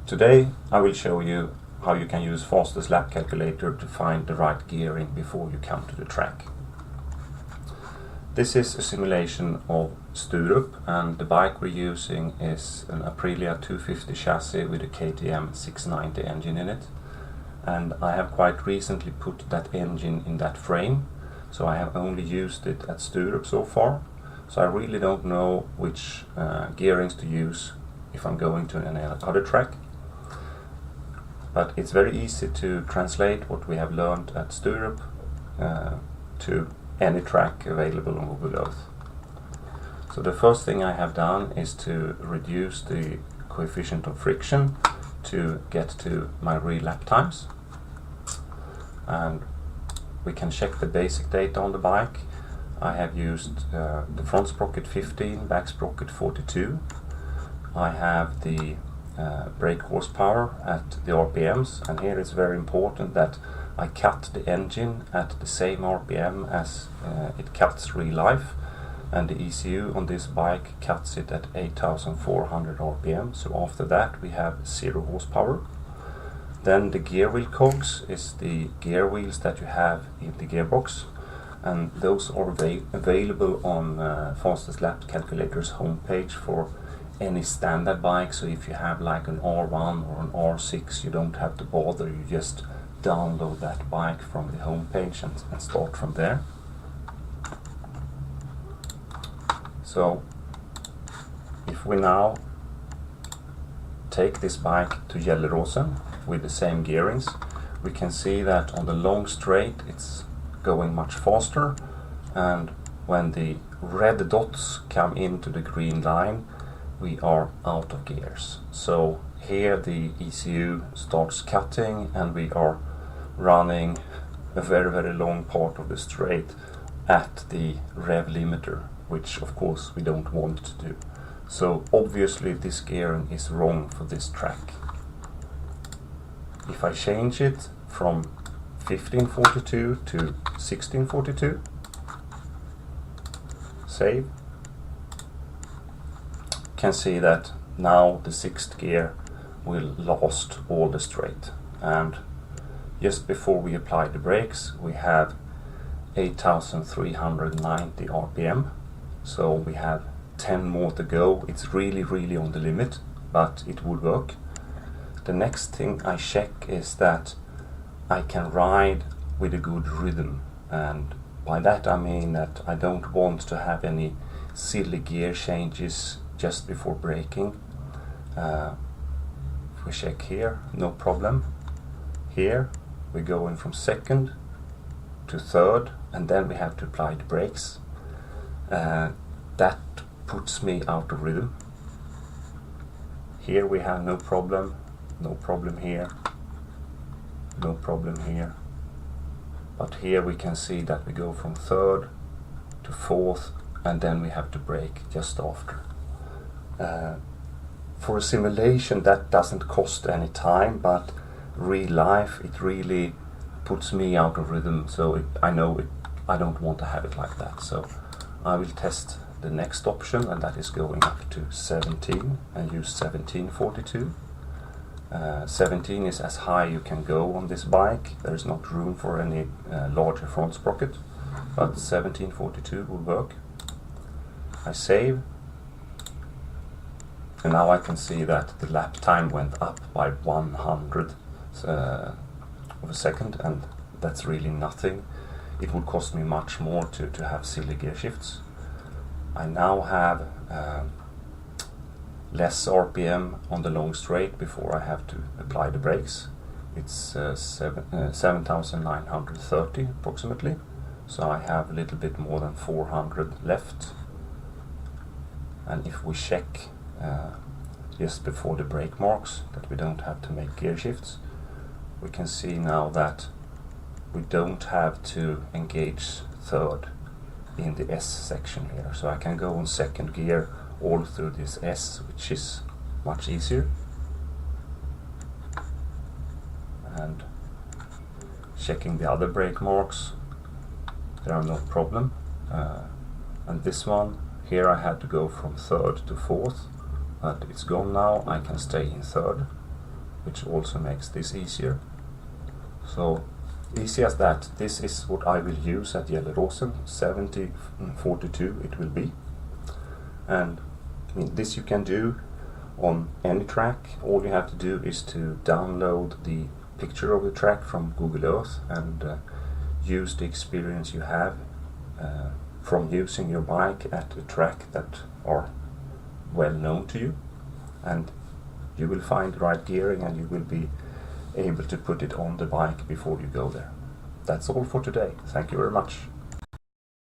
Today I will show you how you can use Fastest Lap Calculator to find the right gearing before you come to the track. This is a simulation of Sturup, and the bike we're using is an Aprilia 250 chassis with a KTM 690 engine in it. And I have quite recently put that engine in that frame, so I have only used it at Sturup so far. So I really don't know which gearings to use if I'm going to any other track. But it's very easy to translate what we have learned at Sturup to any track available on Google Earth. So the first thing I have done is to reduce the coefficient of friction to get to my real lap times. And we can check the basic data on the bike. I have used the front sprocket 15, back sprocket 42. I have the brake horsepower at the RPMs, and here it's very important that I cut the engine at the same RPM as it cuts real life, and the ECU on this bike cuts it at 8400 RPM, so after that we have 0 horsepower. Then the gear wheel cogs is the gear wheels that you have in the gearbox, and those are available on Fastest Lap Calculator's homepage for any standard bike. So if you have like an R1 or an R6, you don't have to bother, you just download that bike from the homepage and start from there. So if we now take this bike to Gelleråsen with the same gearings, we can see that on the long straight it's going much faster, and when the red dots come into the green line we are out of gears. So here the ECU starts cutting and we are running a very long part of the straight at the rev limiter, which of course we don't want to do. So obviously this gearing is wrong for this track. If I change it from 1542 to 1642, save, can see that now the 6th gear will last all the straight, and just before we apply the brakes we have 8390 RPM, so we have 10 more to go. It's really on the limit, but it would work. The next thing I check is that I can ride with a good rhythm, and by that I mean that I don't want to have any silly gear changes just before braking. If we check here, no problem. Here we're going from 2nd to 3rd, and then we have to apply the brakes. That puts me out of rhythm. Here we have no problem here, no problem here. But here we can see that we go from 3rd to 4th, and then we have to brake just after. For a simulation that doesn't cost any time, but real life it really puts me out of rhythm, so I know I don't want to have it like that. So I will test the next option, and that is going up to 17 and use 1742. 17 is as high you can go on this bike. There is not room for any larger front sprocket, but 1742 will work. I save, and now I can see that the lap time went up by 100 of a second, and that's really nothing. It would cost me much more to have silly gear shifts. I now have less RPM on the long straight before I have to apply the brakes. It's 7930 approximately, so I have a little bit more than 400 left. And if we check just before the brake marks that we don't have to make gear shifts, we can see now that we don't have to engage 3rd in the S section here, so I can go on 2nd gear all through this S, which is much easier. And checking the other brake marks, there are no problem. And this one here I had to go from 3rd to 4th, but it's gone now. I can stay in 3rd. which also makes this easier. So easy as that. This is what I will use at Gelleråsen, 7042 it will be. And I mean, this you can do on any track. All you have to do is to download the picture of the track from Google Earth and use the experience you have from using your bike at a track that are well known to you, and you will find the right gearing and you will be able to put it on the bike before you go there. That's all for today. Thank you very much.